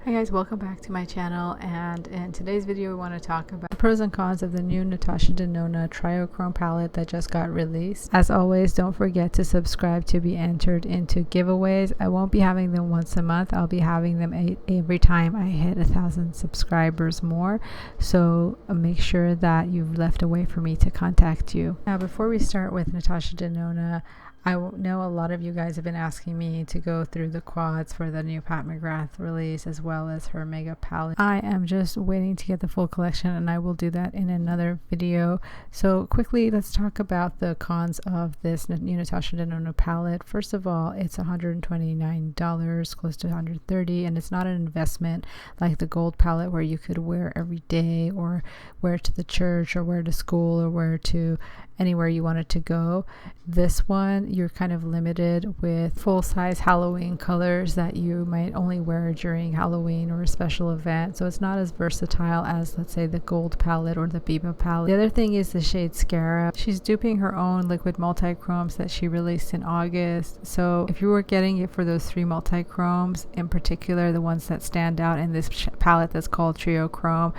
Hi guys, welcome back to my channel, and in today's video we want to talk about the pros and cons of the new Natasha Denona Triochrome palette that just got released. As always, don't forget to subscribe to be entered into giveaways. I won't be having them once a month. I'll be having them every time I hit 1,000 subscribers more, so make sure that you've left a way for me to contact you. Now before we start with Natasha Denona, I know a lot of you guys have been asking me to go through the quads for the new Pat McGrath release as well as her mega palette. I am just waiting to get the full collection, and I will do that in another video. So quickly, let's talk about the cons of this new Natasha Denona palette. First of all, it's $129, close to $130, and it's not an investment like the gold palette where you could wear every day or wear to the church or wear to school or wear to anywhere you wanted to go. This one, you're kind of limited with full-size Halloween colors that you might only wear during Halloween or a special event, so it's not as versatile as, let's say, the gold palette or the Biba palette. The other thing is the shade Scarab. She's duping her own liquid multi-chromes that she released in August, so if you were getting it for those 3 multi-chromes in particular, the ones that stand out in this palette that's called Triochrome,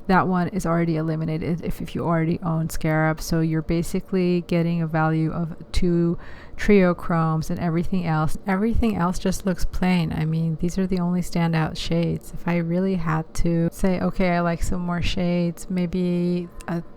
that one is already eliminated if you already own Scarab. So you're basically getting a value of 2 Triochromes, and everything else just looks plain. I mean, these are the only standout shades. If I really had to say, okay, I like some more shades, maybe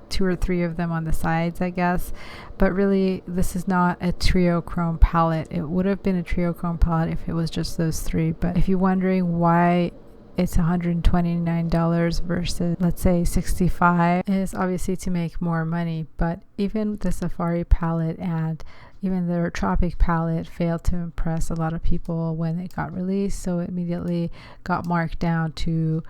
2 or 3 of them on the sides, I guess, but really this is not a Triochrome palette. It would have been a Triochrome palette if it was just those 3, but if you're wondering why it's $129 versus, let's say, $65, is obviously to make more money. But even the Safari palette and even their Tropic palette failed to impress a lot of people when it got released, so it immediately got marked down to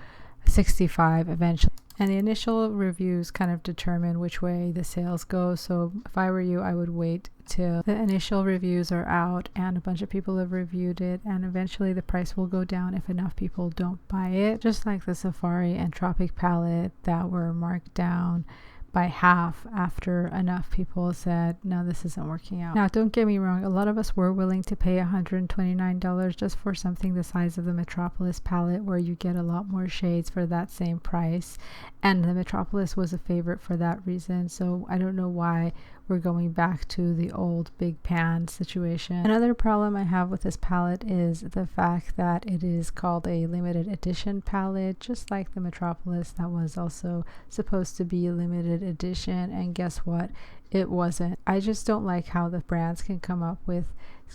$65 eventually. And the initial reviews kind of determine which way the sales go. So if I were you, I would wait till the initial reviews are out and a bunch of people have reviewed it, and eventually the price will go down if enough people don't buy it. Just like the Safari and Tropic palette that were marked down by half after enough people said, no, this isn't working out. Now, don't get me wrong, a lot of us were willing to pay $129 just for something the size of the Metropolis palette, where you get a lot more shades for that same price, and the Metropolis was a favorite for that reason. So I don't know why we're going back to the old big pan situation. Another problem I have with this palette is the fact that it is called a limited edition palette, just like the Metropolis that was also supposed to be a limited edition, and guess what? It wasn't. I just don't like how the brands can come up with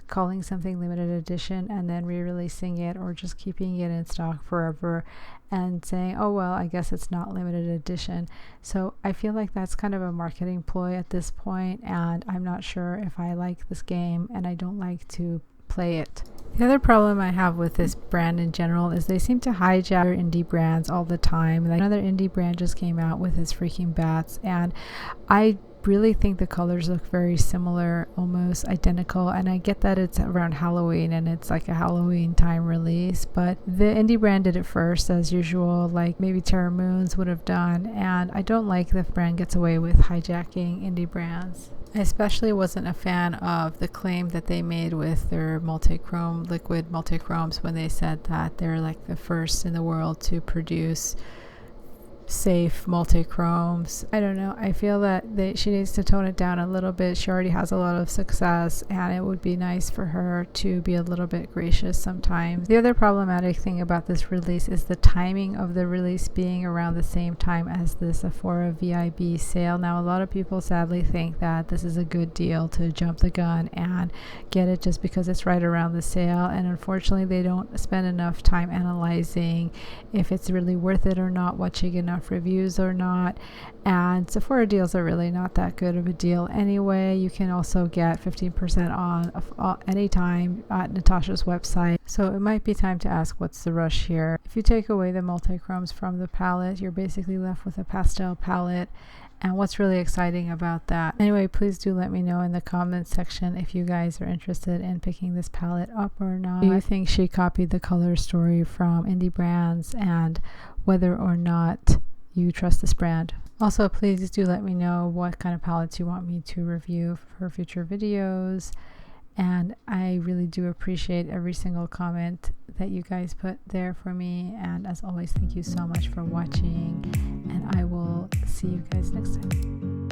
calling something limited edition and then re-releasing it, or just keeping it in stock forever and saying, oh well, I guess it's not limited edition. So I feel like that's kind of a marketing ploy at this point, and I'm not sure if I like this game, and I don't like to play it. The other problem I have with this brand in general is they seem to hijack indie brands all the time. Like, another indie brand just came out with his freaking bats, and I really think the colors look very similar, almost identical, and I get that it's around Halloween and it's like a Halloween time release, but the indie brand did it first, as usual, like maybe Terra Moons would have done, and I don't like the brand gets away with hijacking indie brands. I especially wasn't a fan of the claim that they made with their multi-chrome, liquid multi-chromes, when they said that they're like the first in the world to produce safe multi-chromes. I don't know, I feel that she needs to tone it down a little bit. She already has a lot of success, and it would be nice for her to be a little bit gracious sometimes. The other problematic thing about this release is the timing of the release being around the same time as the Sephora VIB sale. Now, a lot of people sadly think that this is a good deal to jump the gun and get it just because it's right around the sale, and unfortunately they don't spend enough time analyzing if it's really worth it or not, watching enough reviews or not. And Sephora deals are really not that good of a deal anyway. You can also get 15% on anytime at Natasha's website, so it might be time to ask, what's the rush here? If you take away the multi-chromes from the palette, you're basically left with a pastel palette, and what's really exciting about that? Anyway, please do let me know in the comments section if you guys are interested in picking this palette up or not. Do you think she copied the color story from indie brands, and whether or not you trust this brand? Also, please do let me know what kind of palettes you want me to review for future videos, And I really do appreciate every single comment that you guys put there for me. And as always, thank you so much for watching, and I will see you guys next time.